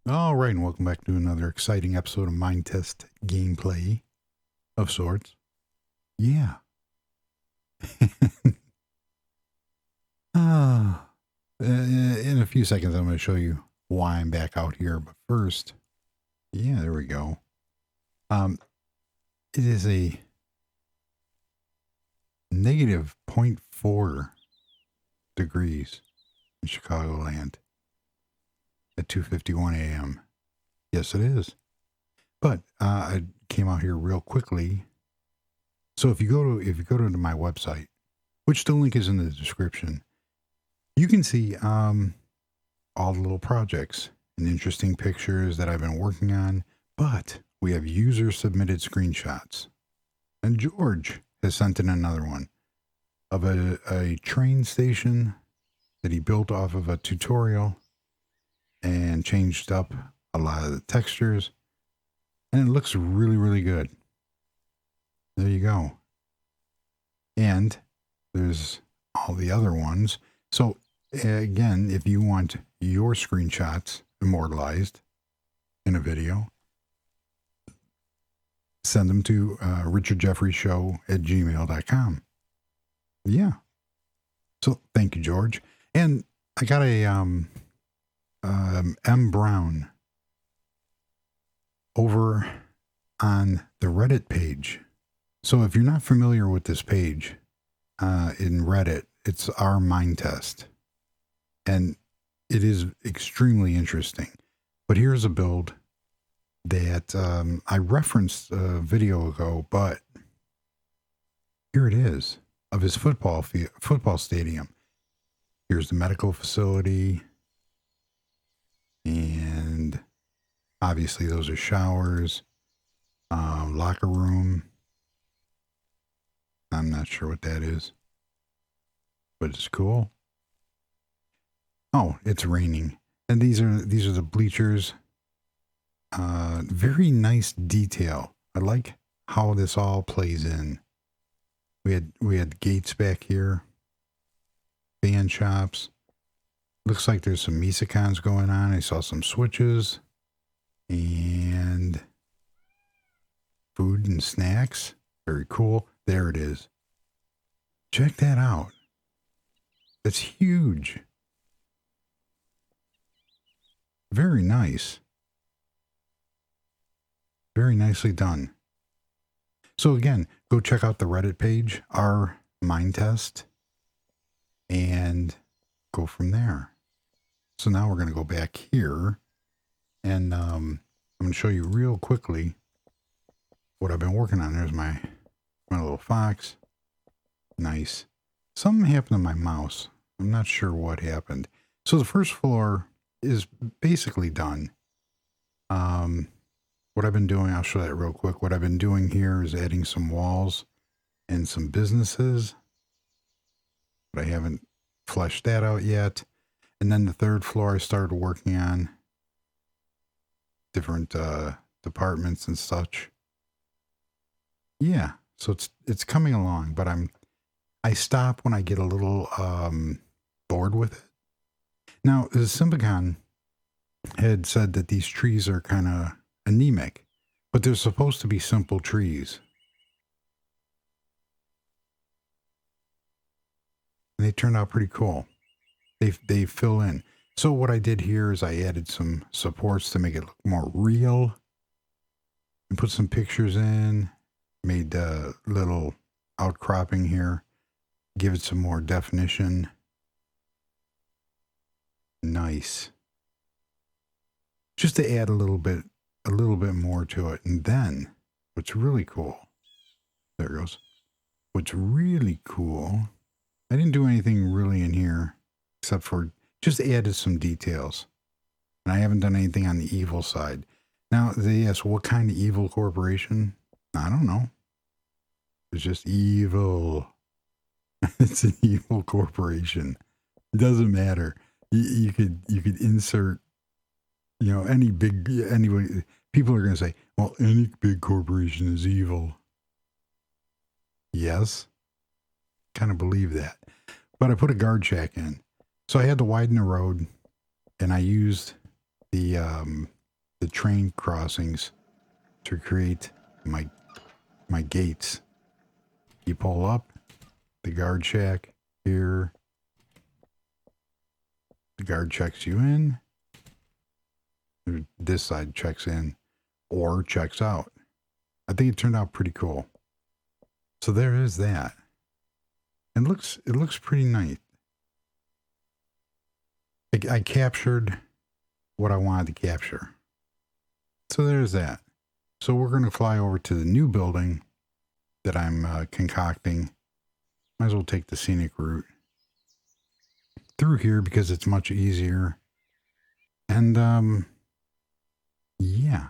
All right, and welcome back to another exciting episode of Minetest gameplay of sorts. Yeah. In a few seconds, I'm going to show you why I'm back out here. But first, yeah, there we go. It is a negative 0.4 degrees in Chicagoland at 2:51 a.m. Yes, it is. But I came out here real quickly. So if you go to my website, which the link is in the description, you can see all the little projects and interesting pictures that I've been working on. But we have user submitted screenshots, and George has sent in another one of a train station that he built off of a tutorial and changed up a lot of the textures, and it looks really, really good. There you go. And there's all the other ones. So again, if you want your screenshots immortalized in a video, send them to richardjeffreyshow@gmail.com. Yeah. So thank you, George. And I got a M Brown over on the Reddit page. So if you're not familiar with this page in Reddit, it's our Minetest, and it is extremely interesting. But here's a build that I referenced a video ago, but here it is, of his football stadium. Here's the medical facility, and obviously those are showers, locker room. I'm not sure what that is, but it's cool. Oh, it's raining. And these are the bleachers. Very nice detail. I like how this all plays in. We had gates back here. Fan shops. Looks like there's some Misicons going on. I saw some switches. And food and snacks. Very cool. There it is. Check that out. That's huge. Very nice. Very nicely done. So again, go check out the Reddit page, our Minetest, and go from there. So now we're going to go back here, and I'm going to show you real quickly what I've been working on. There's my little fox. Nice. Something happened to my mouse. I'm not sure what happened. So the first floor is basically done. What I've been doing, I'll show that real quick. What I've been doing here is adding some walls and some businesses, but I haven't fleshed that out yet. And then the third floor, I started working on different departments and such. Yeah, so it's coming along, but I stop when I get a little bored with it. Now, the Symbicon had said that these trees are kind of anemic, but they're supposed to be simple trees. And they turned out pretty cool. They fill in. So what I did here is I added some supports to make it look more real, and put some pictures in, made a little outcropping here, give it some more definition. Nice. Just to add a little bit more to it. And then what's really cool, there it goes. What's really cool, I didn't do anything really in here except for just added some details. And I haven't done anything on the evil side. Now they ask, what kind of evil corporation? I don't know. It's just evil. It's an evil corporation. It doesn't matter. You could insert, anybody. People are going to say, well, any big corporation is evil. Yes, kind of believe that. But I put a guard shack in. So I had to widen the road, and I used the the train crossings to create my gates. You pull up the guard shack here. The guard checks you in. This side checks in or checks out. I think it turned out pretty cool. So there is that. It looks pretty nice. I captured what I wanted to capture. So there's that. So we're going to fly over to the new building that I'm concocting. Might as well take the scenic route through here because it's much easier. And yeah,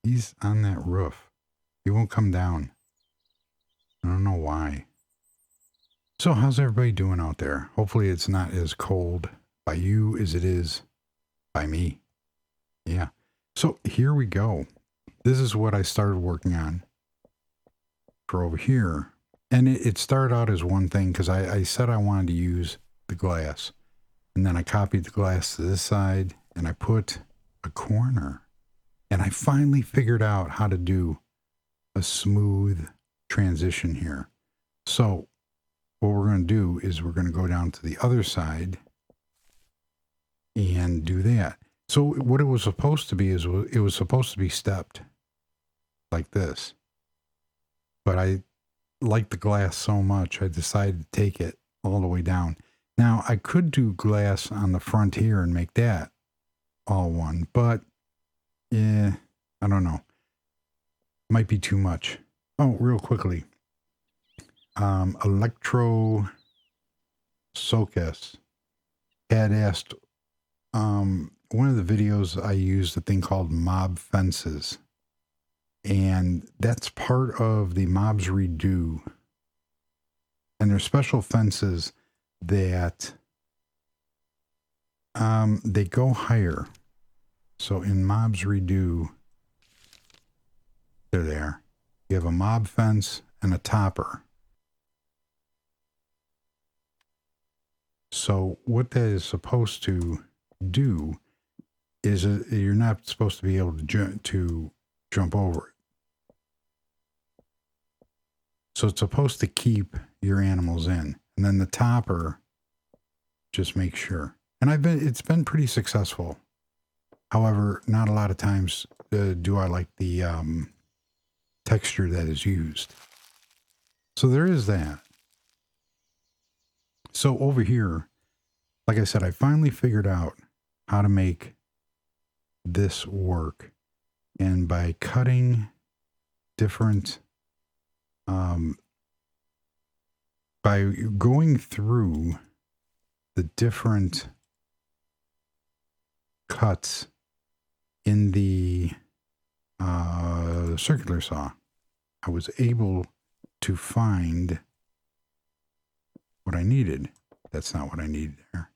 he's on that roof. He won't come down. I don't know why. So how's everybody doing out there? Hopefully it's not as cold by you as it is by me. Yeah. So here we go. This is what I started working on for over here. And it started out as one thing because I said I wanted to use the glass. And then I copied the glass to this side and I put a corner. And I finally figured out how to do a smooth transition here. So what we're going to do is we're going to go down to the other side and do that. So what it was supposed to be is it was supposed to be stepped like this. But I like the glass so much, I decided to take it all the way down. Now, I could do glass on the front here and make that all one, but yeah, I don't know. Might be too much. Oh, real quickly. Electro Socus had asked, one of the videos I used a thing called mob fences. And that's part of the mobs redo. And there's special fences that they go higher. So in mobs redo, they're there. You have a mob fence and a topper. So what that is supposed to do is you're not supposed to be able to jump over it. So it's supposed to keep your animals in. And then the topper just makes sure. And it's been pretty successful. However, not a lot of times do I like the texture that is used. So there is that. So over here, like I said, I finally figured out how to make this work. And by cutting different, by going through the different cuts in the circular saw, I was able to find what I needed. That's not what I needed there.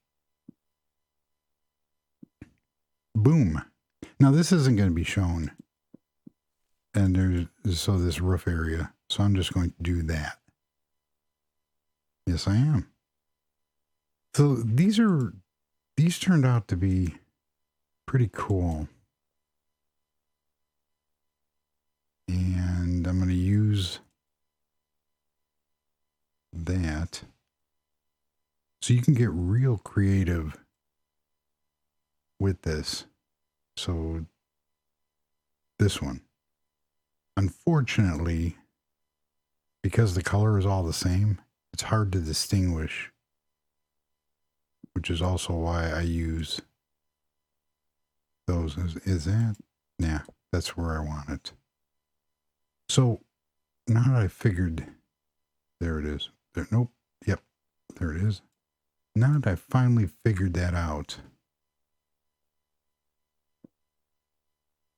Boom. Now this isn't going to be shown. And there's this roof area. So I'm just going to do that. Yes, I am. So these turned out to be pretty cool. And I'm going to use that. So you can get real creative with this. So this one. Unfortunately, because the color is all the same, it's hard to distinguish, which is also why I use those. Is that? Yeah, that's where I want it. So now that I figured, there it is. There, nope. Yep, there it is. Now that I finally figured that out,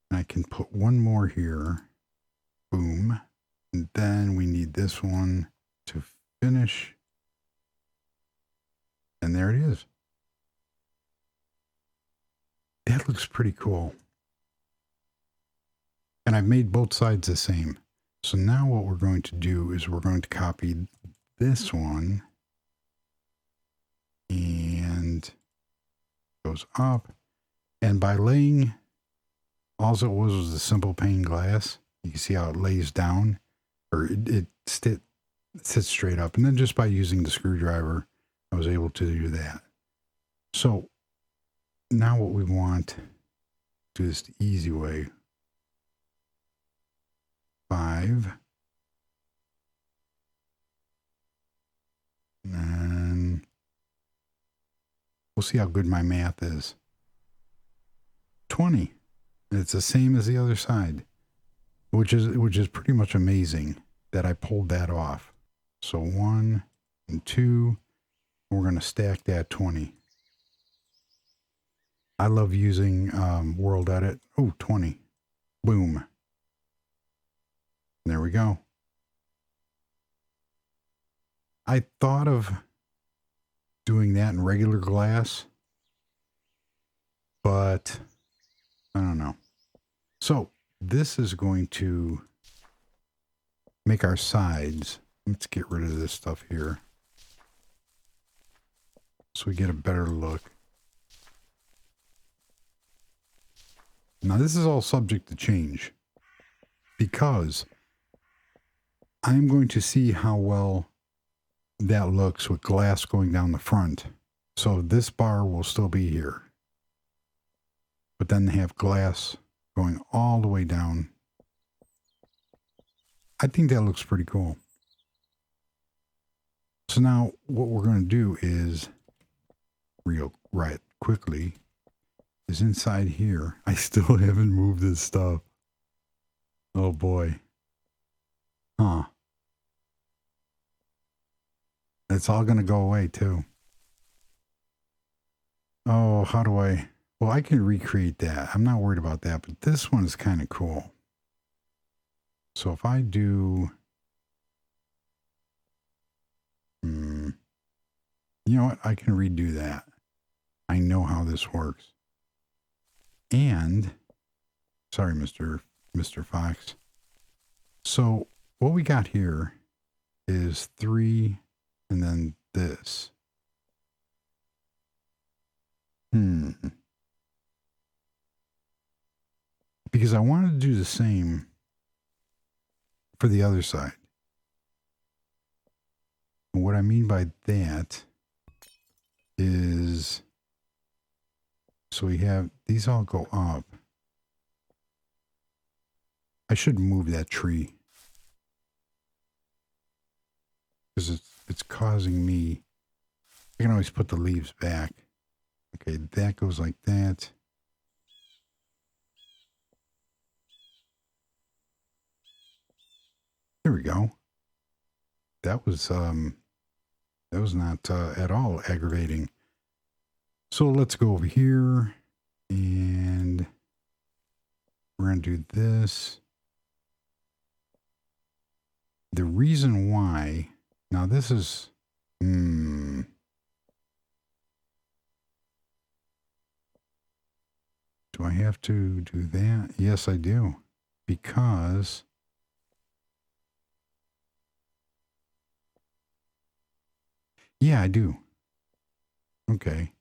I can put one more here. Boom. And then we need this one to finish. And there it is. That looks pretty cool. And I've made both sides the same. So now what we're going to do is we're going to copy this one. And goes up. And by laying all it was a simple pane glass. You can see how it lays down, or it sits straight up. And then just by using the screwdriver, I was able to do that. So now what we want, do this the easy way. 5. And we'll see how good my math is. 20. It's the same as the other side, which is pretty much amazing that I pulled that off. So 1 and 2, we're going to stack that 20. I love using World Edit. Oh, 20. Boom. There we go. I thought of doing that in regular glass, but I don't know. So this is going to make our sides. Let's get rid of this stuff here so we get a better look. Now this is all subject to change because I'm going to see how well that looks with glass going down the front. So this bar will still be here, but then they have glass going all the way down. I think that looks pretty cool. So now what we're going to do is quickly is inside here. I still haven't moved this stuff. Oh boy. Huh. It's all going to go away too. Oh, how do I? Well, I can recreate that. I'm not worried about that, but this one is kind of cool. So if I do, you know what? I can redo that. I know how this works. And, sorry, Mr. Fox. So what we got here is 3 and then this. Because I wanted to do the same for the other side. And what I mean by that is, so we have, these all go up. I should move that tree because it's causing me, I can always put the leaves back. Okay, that goes like that. There we go. That was not at all aggravating. So let's go over here and we're going to do this. The reason why, now this is, do I have to do that? Yes, I do. Because yeah, I do. Okay.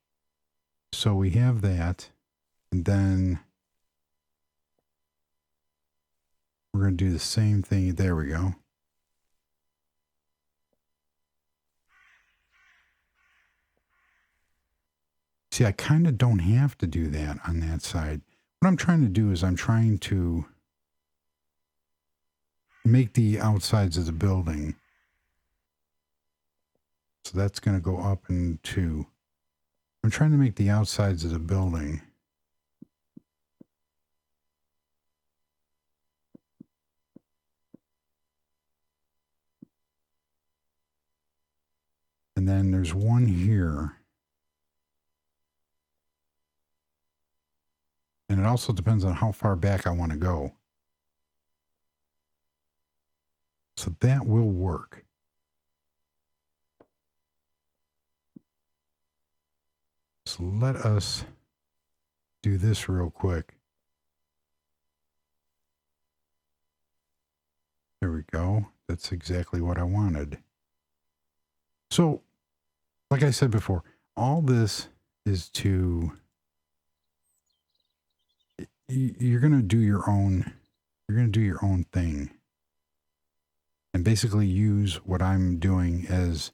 So we have that, and then we're going to do the same thing. There we go. See, I kind of don't have to do that on that side. What I'm trying to do is I'm trying to make the outsides of the building. So that's going to go up in 2. I'm trying to make the outsides of the building. And then there's one here. And it also depends on how far back I want to go. So that will work. So let us do this real quick. There we go. That's exactly what I wanted. So, like I said before, all this is to, you're going to do your own, thing and basically use what I'm doing as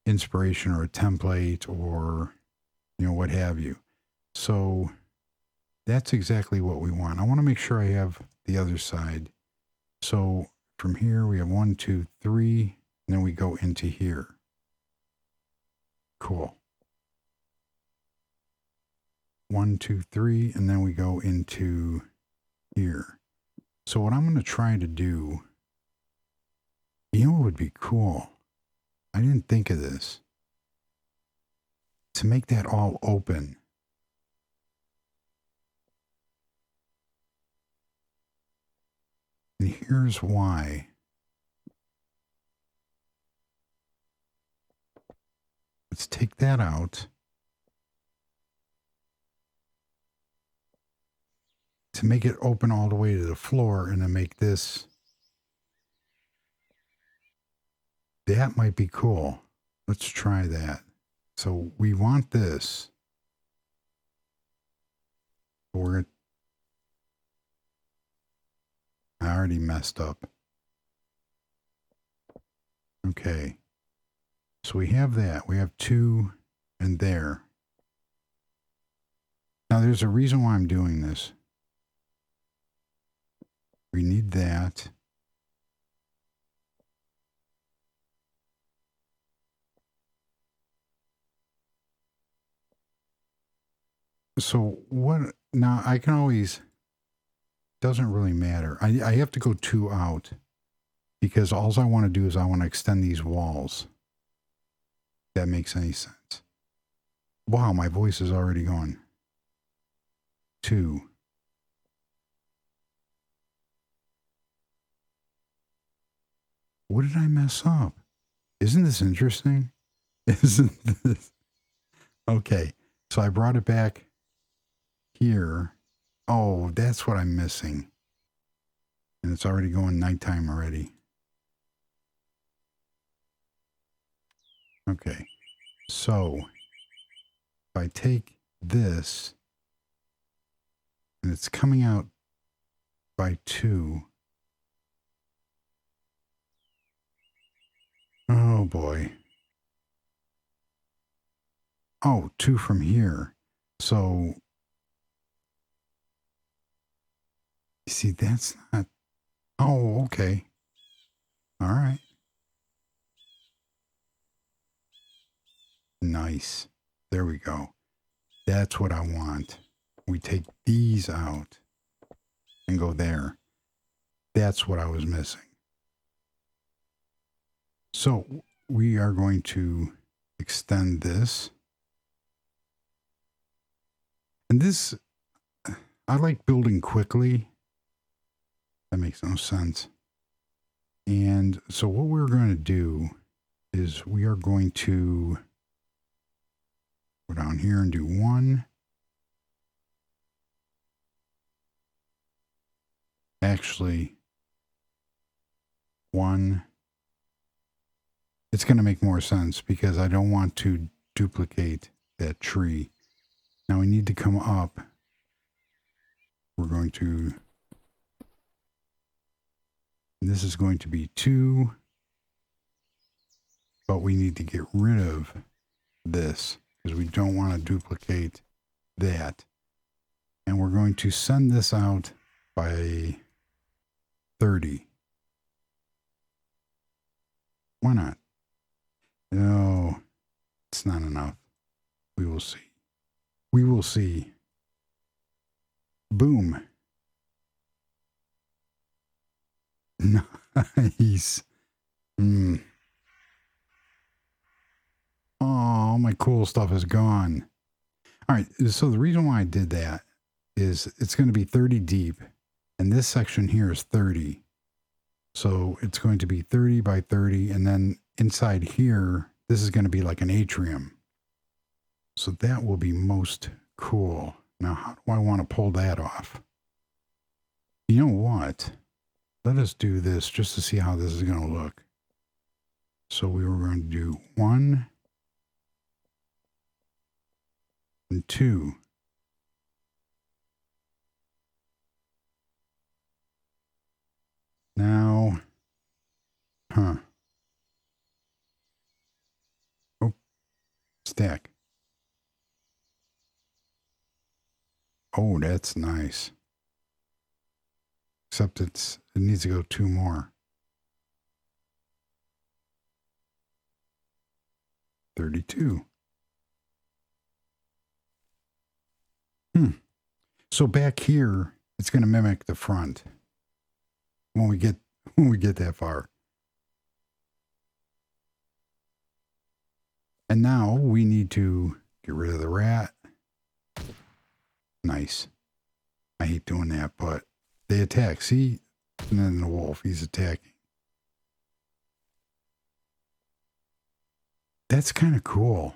inspiration or a template or, what have you. So that's exactly what we want. I want to make sure I have the other side. So from here, we have 1, 2, 3, and then we go into here. Cool. 1, 2, 3, and then we go into here. So what I'm going to try to do, what would be cool? I didn't think of this. To make that all open. And here's why. Let's take that out. To make it open all the way to the floor and to make this. That might be cool. Let's try that. So we want this. I already messed up. Okay. So we have that. We have 2 and there. Now there's a reason why I'm doing this. We need that. So what, now I can always, doesn't really matter. I have to go 2 out because all I want to do is I want to extend these walls. If that makes any sense. Wow, my voice is already gone. 2. What did I mess up? Isn't this interesting? Isn't this? Okay, so I brought it back here. Oh, that's what I'm missing. And it's already going nighttime already. Okay, so if I take this and it's coming out by 2. Oh boy. Oh, 2 from here. So you see, that's not. Oh, okay. All right. Nice. There we go. That's what I want. We take these out and go there. That's what I was missing. So we are going to extend this. And this, I like building quickly. That makes no sense. And so what we're going to do is we are going to go down here and do 1. Actually, 1. It's going to make more sense because I don't want to duplicate that tree. Now we need to come up. We're going to, this is going to be 2, but we need to get rid of this because we don't want to duplicate that. And we're going to send this out by 30. Why not? No, it's not enough. We will see. We will see. Boom. Nice. Oh, my cool stuff is gone. All right. So the reason why I did that is it's going to be 30 deep. And this section here is 30. So it's going to be 30 by 30. And then inside here, this is going to be like an atrium. So that will be most cool. Now, how do I want to pull that off? You know what? Let us do this just to see how this is going to look. So we were going to do 1 and 2. stack. Oh, that's nice. Except it needs to go 2 more. 32. So back here, it's going to mimic the front when we get that far. And now we need to get rid of the rat. Nice. I hate doing that, but they attack. See? And then the wolf, he's attacking. That's kind of cool.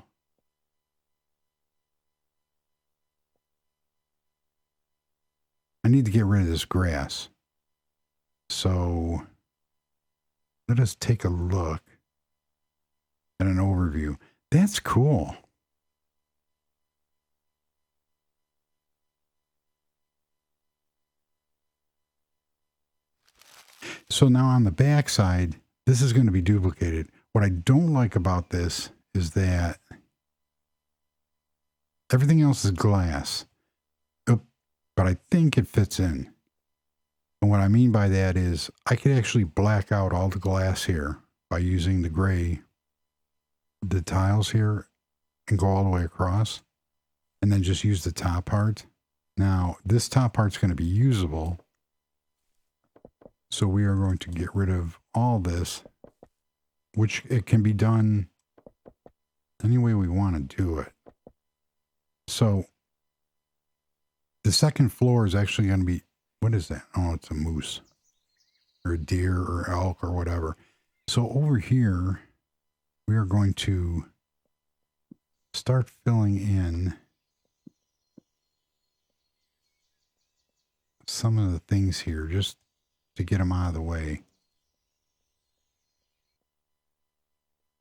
I need to get rid of this grass. So let us take a look at an overview. That's cool. So now on the back side, this is going to be duplicated. What I don't like about this is that everything else is glass. But I think it fits in. And what I mean by that is I could actually black out all the glass here by using the gray, the tiles here, and go all the way across, and then just use the top part. Now, this top part's going to be usable. So we are going to get rid of all this, which it can be done any way we want to do it. So the second floor is actually going to be, what is that? Oh, it's a moose or a deer or elk or whatever. So over here, we are going to start filling in some of the things here just to get them out of the way.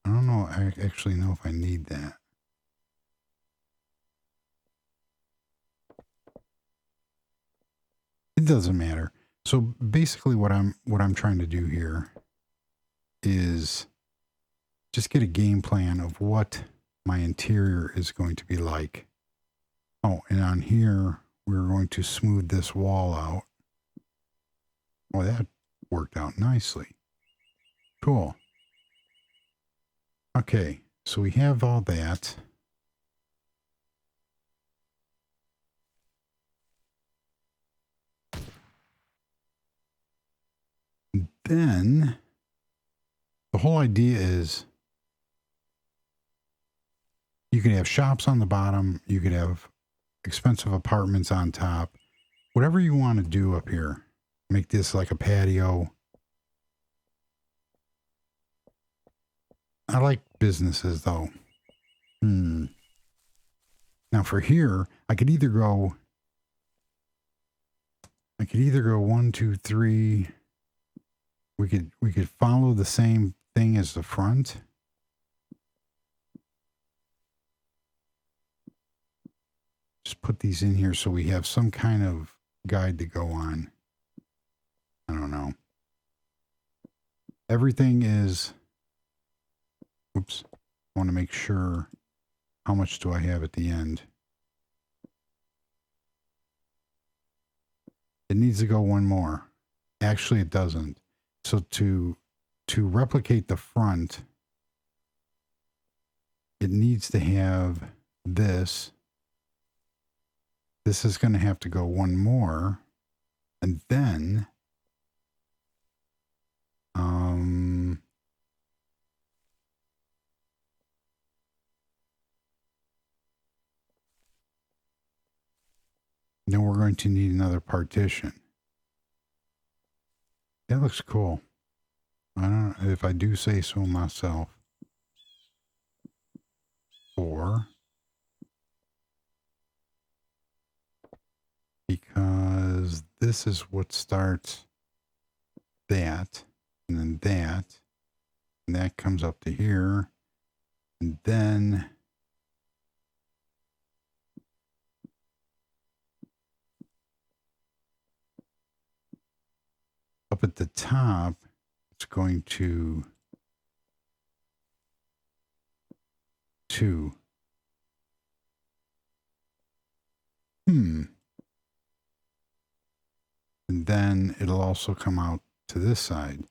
I don't know. I actually know if I need that. It doesn't matter. So basically what I'm trying to do here is just get a game plan of what my interior is going to be like. Oh, and on here, we're going to smooth this wall out. Oh, that worked out nicely. Cool. Okay, so we have all that. Then the whole idea is you could have shops on the bottom. You could have expensive apartments on top. Whatever you want to do up here. Make this like a patio. I like businesses though. Now for here, I could either go 1, 2, 3. We could follow the same thing as the front. Just put these in here so we have some kind of guide to go on. I don't know. Everything is, oops, I want to make sure how much do I have at the end. It needs to go one more. Actually, it doesn't. So to replicate the front, it needs to have this. This is going to have to go one more. And then then we're going to need another partition. That looks cool. I don't know if I do say so myself. 4. Because this is what starts that, and then that, and that comes up to here, and then up at the top, it's going to 2. And then it'll also come out to this side.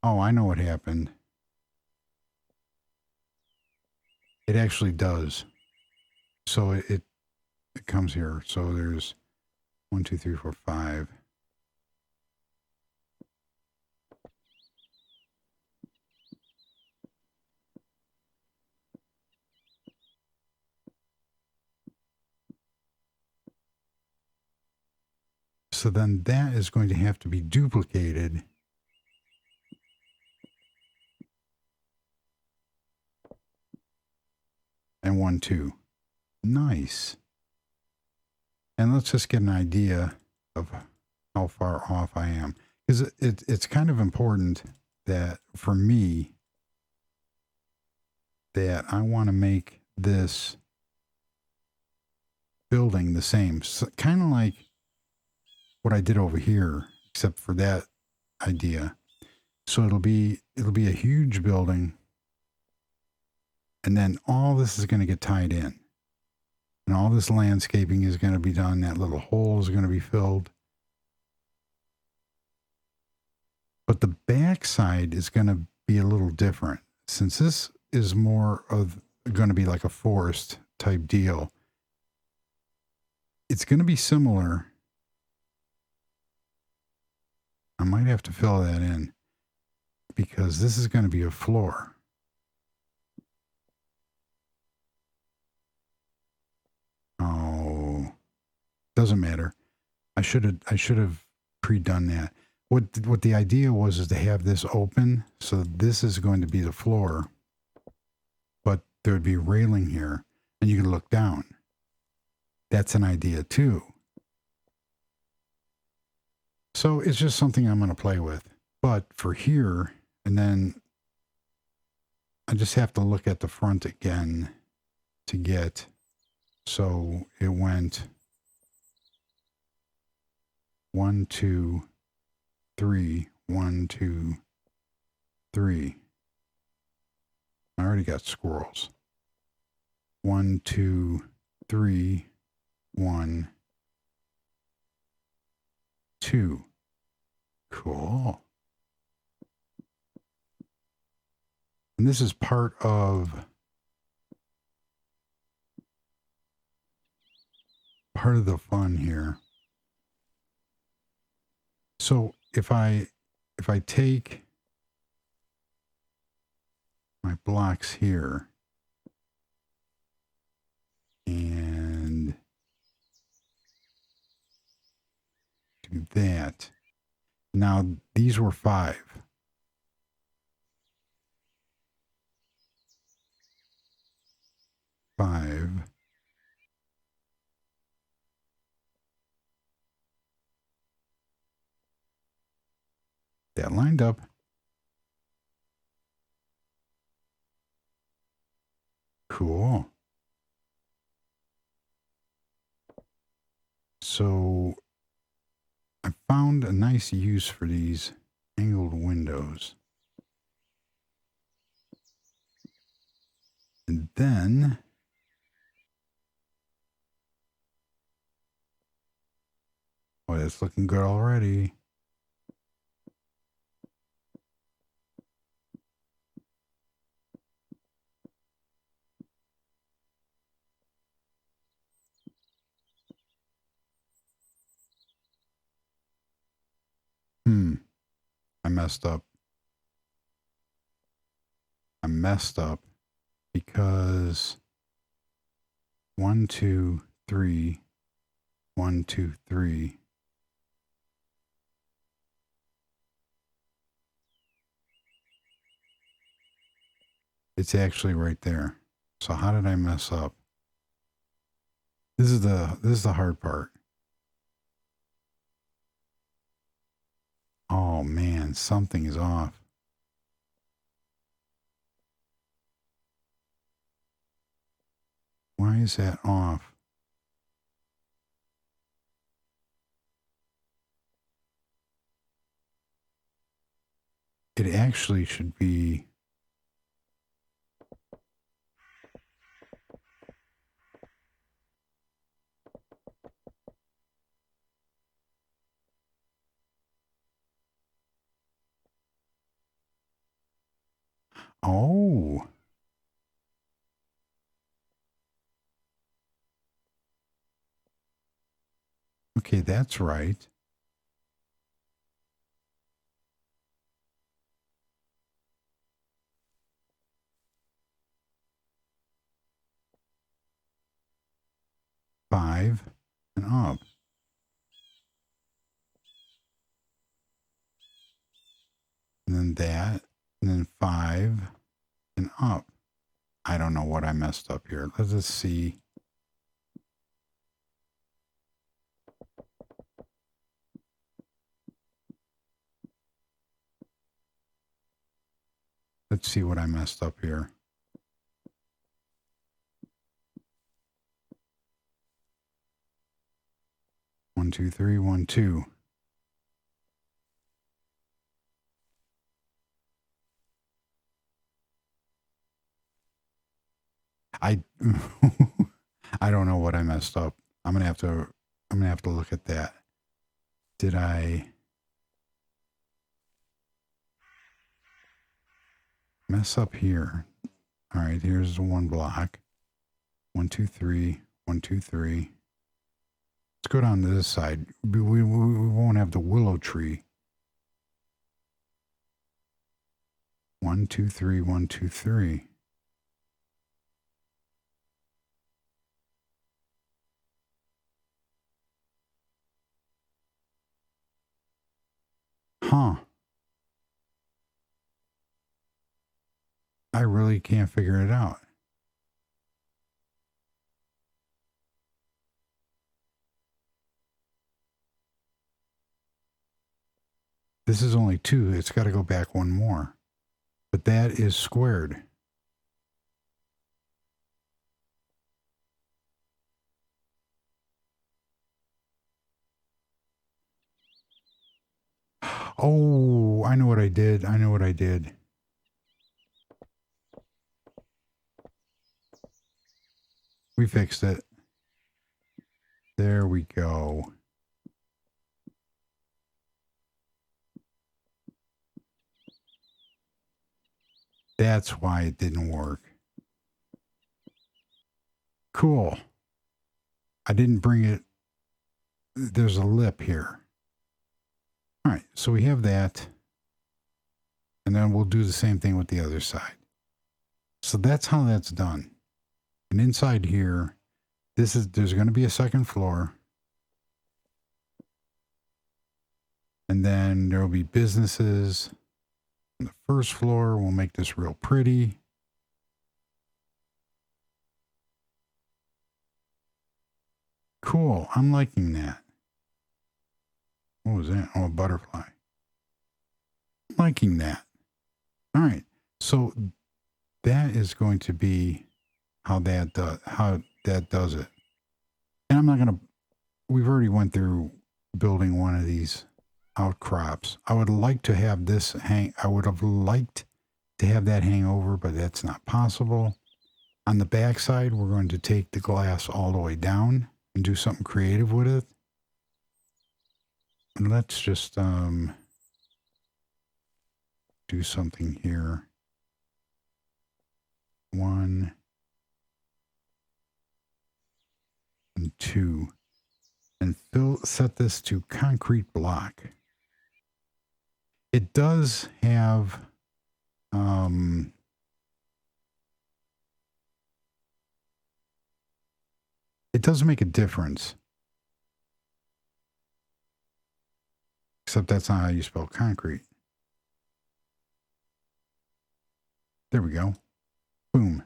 Oh, I know what happened. It actually does. So it comes here. So there's 1, 2, 3, 4, 5. So then that is going to have to be duplicated. And 1, 2. Nice. And let's just get an idea of how far off I am. Because it's kind of important that for me, that I want to make this building the same. So, kind of like what I did over here, except for that idea. So it'll be a huge building. And then all this is going to get tied in. And all this landscaping is going to be done. That little hole is going to be filled. But the back side is going to be a little different. Since this is more of going to be like a forest type deal, it's going to be similar. I might have to fill that in because this is going to be a floor. Oh, doesn't matter. I should have pre-done that. What the idea was is to have this open, so this is going to be the floor, but there would be a railing here, and you can look down. That's an idea too. So it's just something I'm going to play with. But for here, and then I just have to look at the front again to get, so it went 1, 2, 3, 1, 2, 3. I already got squirrels. 1, 2, 3, 1, 2. Cool. And this is part of the fun here. So if I take my blocks here and do that. Now these were 5. That lined up. Cool. So I found a nice use for these angled windows. And then oh, it's looking good already. I messed up. I messed up because 1, 2, 3, 1, 2, 3. It's actually right there. So how did I mess up? This is the hard part. Oh man, something is off. Why is that off? it actually should be oh. Okay, that's right. Five and up. And then that, and then 5 and up. I don't know what I messed up here. Let's just see. Let's see what I messed up here. One, two, three, 1, 2. I I don't know what I messed up. I'm gonna have to look at that. Did I mess up here? All right, here's the one block. 1, 2, 3, 1, 2, 3. Let's go down to this side. We won't have the willow tree. 1, 2, 3, 1, 2, 3. Huh. I really can't figure it out. This is only 2. It's got to go back 1 more. But that is squared. Oh, I know what I did. I know what I did. We fixed it. There we go. That's why it didn't work. Cool. I didn't bring it. There's a lip here. All right, so we have that. And then we'll do the same thing with the other side. So that's how that's done. And inside here, there's going to be a second floor. And then there will be businesses on the first floor. We'll make this real pretty. Cool. I'm liking that. What was that? Oh, a butterfly. I'm liking that. All right. So that is going to be how that does it. And I'm not going to, we've already went through building one of these outcrops. I would like to have this I would have liked to have that hang over, but that's not possible. On the back side, we're going to take the glass all the way down and do something creative with it. And let's just do something here. 1 and 2. And set this to concrete block. It does have it does make a difference. Except that's not how you spell concrete. There we go. Boom.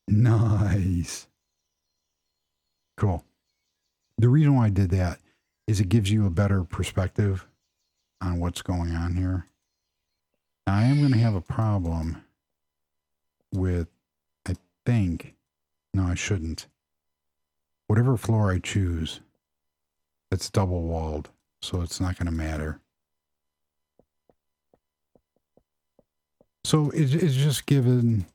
Nice. Cool. The reason why I did that is it gives you a better perspective on what's going on here. Now, I am going to have a problem with, I think, no, I shouldn't. Whatever floor I choose, it's double walled, so it's not going to matter. So it's just given,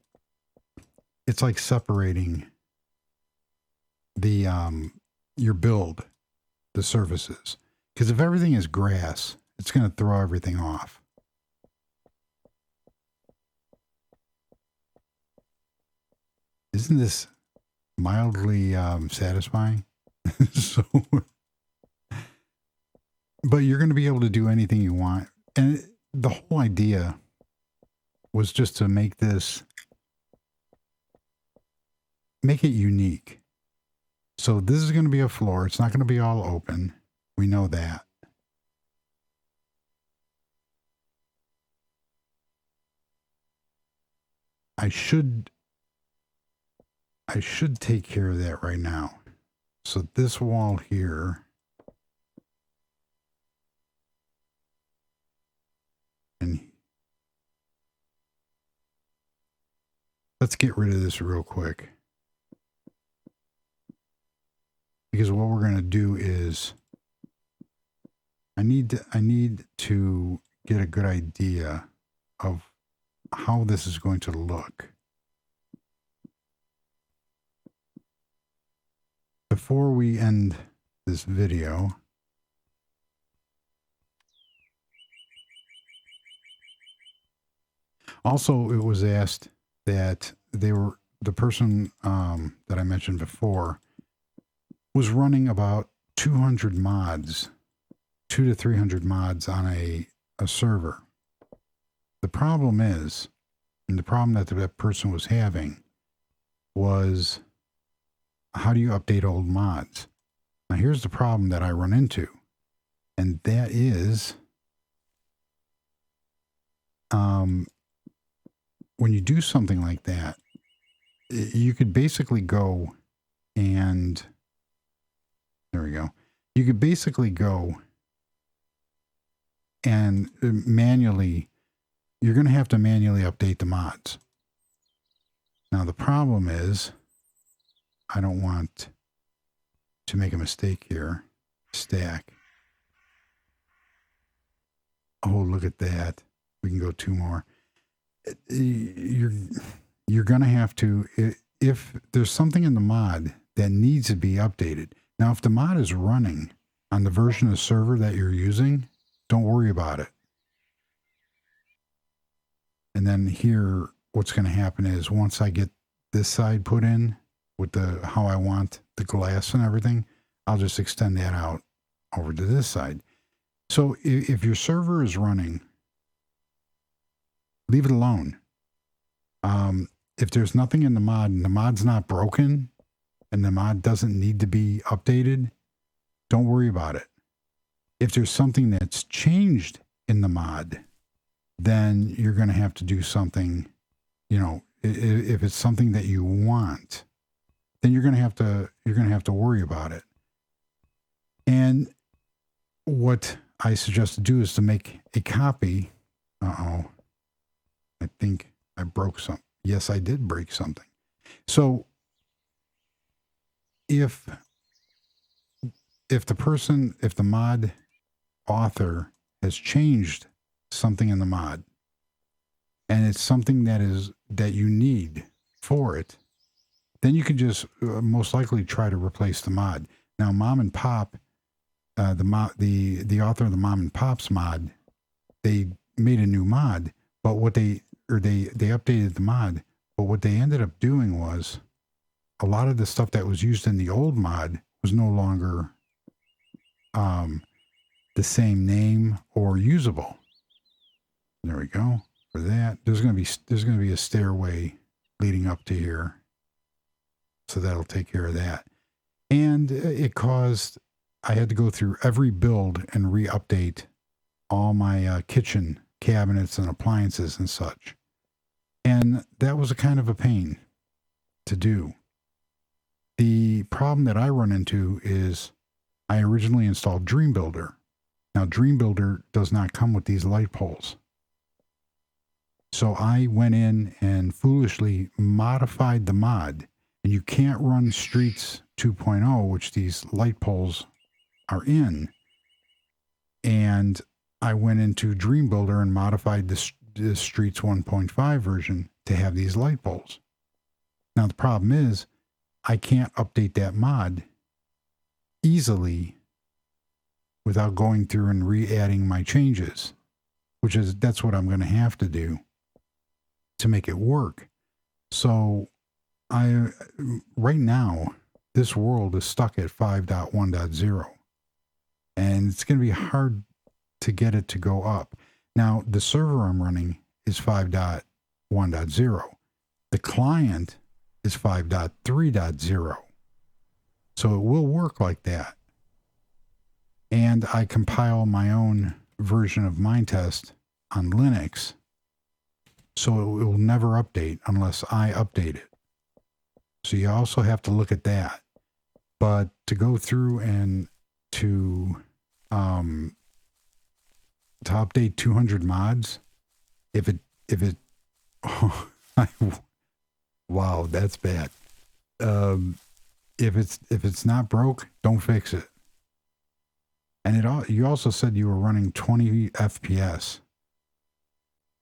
it's like separating the, your build, the surfaces. Because if everything is grass, it's going to throw everything off. Isn't this mildly satisfying? So, but you're going to be able to do anything you want. And the whole idea was just to make this, make it unique. So this is going to be a floor. It's not going to be all open. We know that. I should take care of that right now. So this wall here, and let's get rid of this real quick. Because what we're going to do is I need to get a good idea of how this is going to look. Before we end this video, also it was asked that the person that I mentioned before was running about 200 mods, 200 to 300 mods on a server. The problem is, and the problem that person was having was, how do you update old mods? Now here's the problem that I run into, and that is when you do something like that, you could basically go and, there we go. You could basically go and manually, you're going to have to manually update the mods. Now the problem is, I don't want to make a mistake here. Stack. Oh, look at that. We can go 2 more. You're going to have to, if there's something in the mod that needs to be updated. Now, if the mod is running on the version of the server that you're using, don't worry about it. And then here, what's going to happen is once I get this side put in with the how I want the glass and everything, I'll just extend that out over to this side. So if your server is running, leave it alone. If there's nothing in the mod and the mod's not broken and the mod doesn't need to be updated, don't worry about it. If there's something that's changed in the mod, then you're going to have to do something, you know, if it's something that you want, then you're going to have to worry about it. And what I suggest to do is to make a copy. Uh-oh. I think I broke something. Yes, I did break something. So if the mod author has changed something in the mod and it's something that you need for it, then you can just most likely try to replace the mod. Now, Mom and Pop, the author of the Mom and Pop's mod, they made a new mod, but they updated the mod, but what they ended up doing was a lot of the stuff that was used in the old mod was no longer the same name or usable. There we go. For that, there's going to be a stairway leading up to here, so that'll take care of that. And it caused, I had to go through every build and re-update all my kitchen cabinets and appliances and such. And that was a kind of a pain to do. The problem that I run into is I originally installed Dream Builder. Now, Dream Builder does not come with these light poles. So I went in and foolishly modified the mod. And you can't run Streets 2.0, which these light poles are in. And I went into Dream Builder and modified the Streets 1.5 version to have these light bulbs. Now, the problem is I can't update that mod easily without going through and re-adding my changes, that's what I'm going to have to do to make it work. So right now, this world is stuck at 5.1.0, and it's going to be hard to get it to go up. Now, the server I'm running is 5.1.0. The client is 5.3.0. So it will work like that. And I compile my own version of Minetest on Linux, so it will never update unless I update it. So you also have to look at that. But to go through and to update 200 mods, if it oh, wow, that's bad. If it's not broke, don't fix it. And you also said you were running 20 FPS.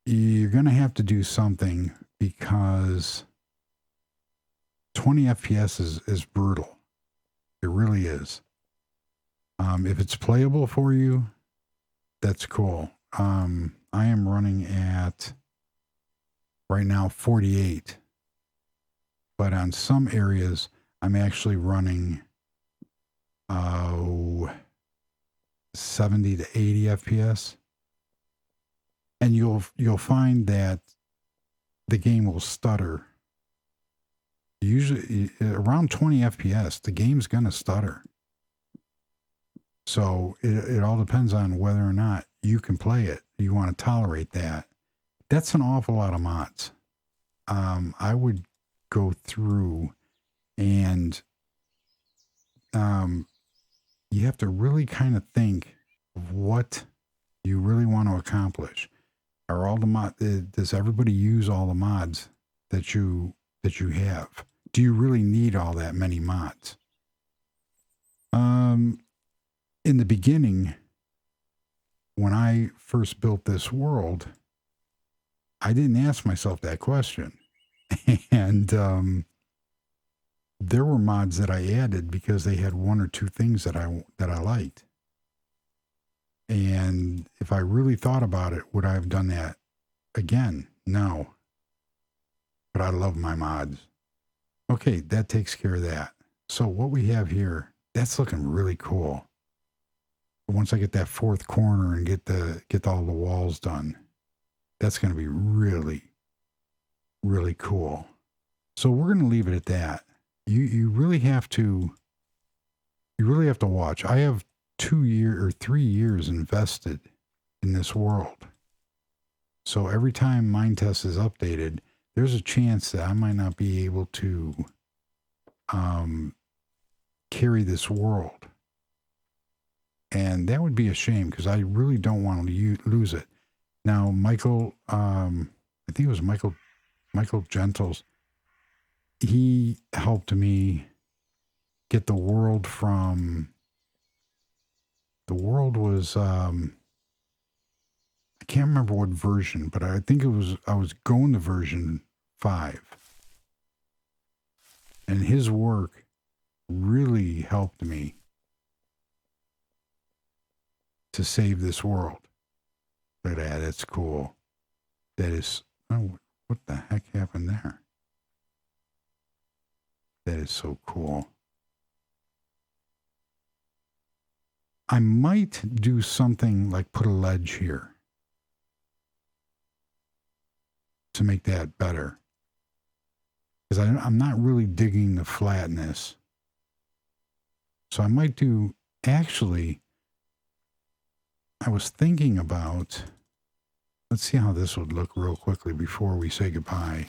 You're going to have to do something, because 20 FPS is brutal. It really is. If it's playable for you, that's cool. I am running at, right now, 48. But on some areas, I'm actually running 70 to 80 FPS. And you'll find that the game will stutter. Usually around 20 FPS, the game's going to stutter. So it all depends on whether or not you can play it. You want to tolerate that. That's an awful lot of mods. I would go through and you have to really kind of think of what you really want to accomplish. Are all the does everybody use all the mods that you have? Do you really need all that many mods? In the beginning, when I first built this world, I didn't ask myself that question. And there were mods that I added because they had one or two things that I liked. And if I really thought about it, would I have done that again? No. But I love my mods. Okay, that takes care of that. So what we have here, that's looking really cool. But once I get that fourth corner and get all the walls done, that's going to be really, really cool. So we're going to leave it at that. You really have to watch. I have 3 years invested in this world. So every time Minetest is updated, there's a chance that I might not be able to carry this world. And that would be a shame, because I really don't want to lose it. Now, Michael, I think it was Michael Gentles, he helped me get the world from, the world was, I can't remember what version, but I think I was going to version 5. And his work really helped me to save this world. Look at that, that's cool. That is, oh, what the heck happened there? That is so cool. I might do something like put a ledge here to make that better. Because I'm not really digging the flatness. So I might do, actually, I was thinking about, let's see how this would look real quickly before we say goodbye.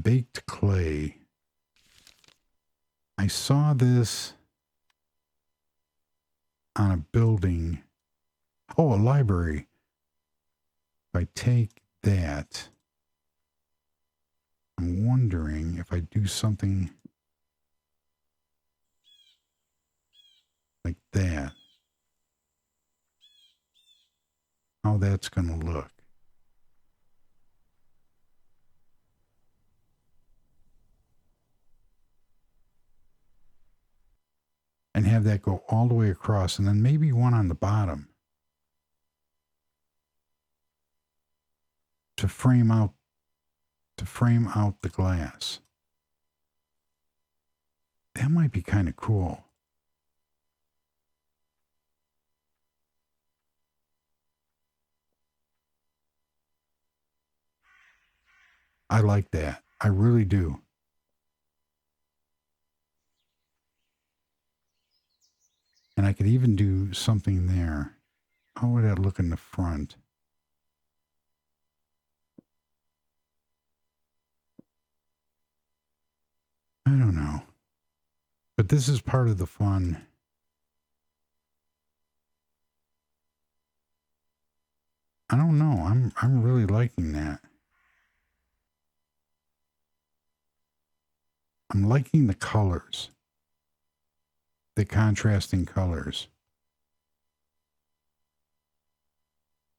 Baked clay. I saw this on a building. Oh, a library. If I take that, I'm wondering if I do something like that. that's going to look. And have that go all the way across, and then maybe one on the bottom to frame out the glass. That might be kind of cool. I like that. I really do. And I could even do something there. How would that look in the front? I don't know. But this is part of the fun. I don't know. I'm really liking that. I'm liking the colors. The contrasting colors.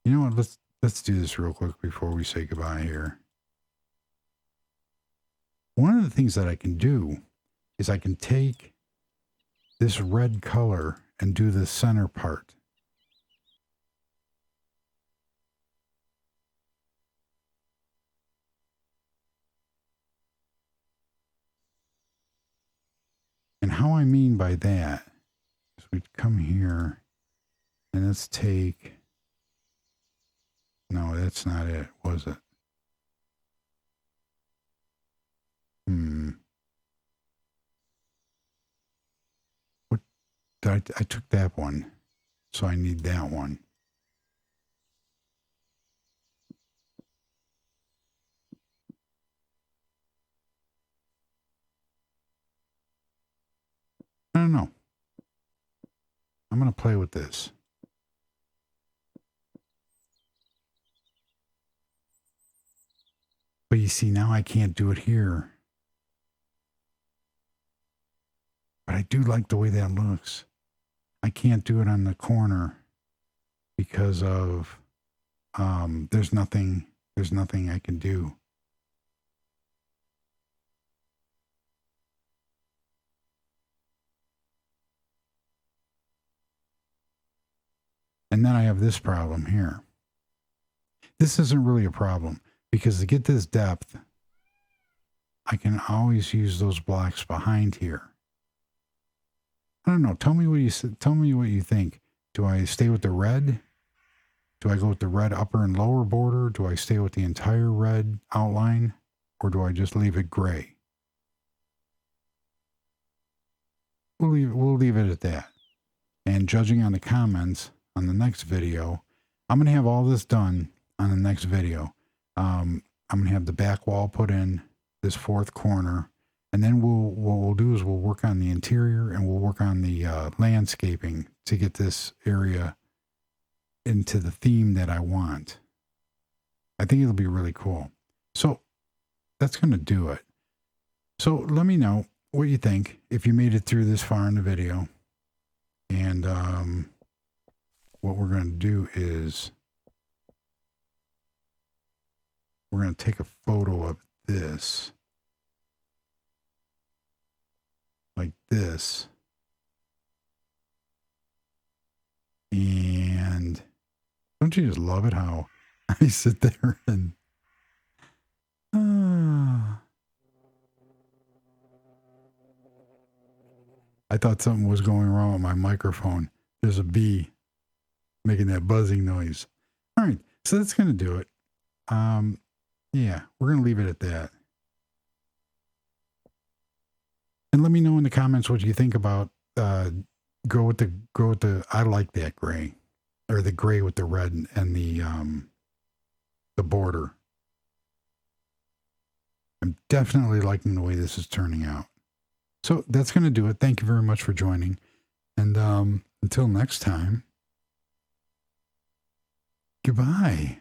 You know what? Let's do this real quick before we say goodbye here. One of the things that I can do is I can take this red color and do the center part. And how I mean by that is we'd come here and let's take, no, that's not it, was it? What, I took that one, so I need that one. I don't know. I'm going to play with this. But you see, now I can't do it here. But I do like the way that looks. I can't do it on the corner because of there's nothing I can do. And then I have this problem here. This isn't really a problem because to get this depth, I can always use those blocks behind here. I don't know. Tell me what you think. Do I stay with the red? Do I go with the red upper and lower border? Do I stay with the entire red outline? Or do I just leave it gray? We'll leave it at that. And judging on the comments on the next video, I'm going to have all this done on the next video. I'm going to have the back wall put in, this fourth corner, and then what we'll do is we'll work on the interior and we'll work on the landscaping to get this area into the theme that I want. I think it'll be really cool. So that's going to do it. So let me know what you think if you made it through this far in the video. And what we're going to do is we're going to take a photo of this. Like this. And don't you just love it how I sit there and I thought something was going wrong with my microphone. There's a bee making that buzzing noise. All right, so that's going to do it. Yeah, we're going to leave it at that. And let me know in the comments what you think about go with the I like that gray, or the gray with the red and the border. I'm definitely liking the way this is turning out. So that's going to do it. Thank you very much for joining. And until next time, goodbye.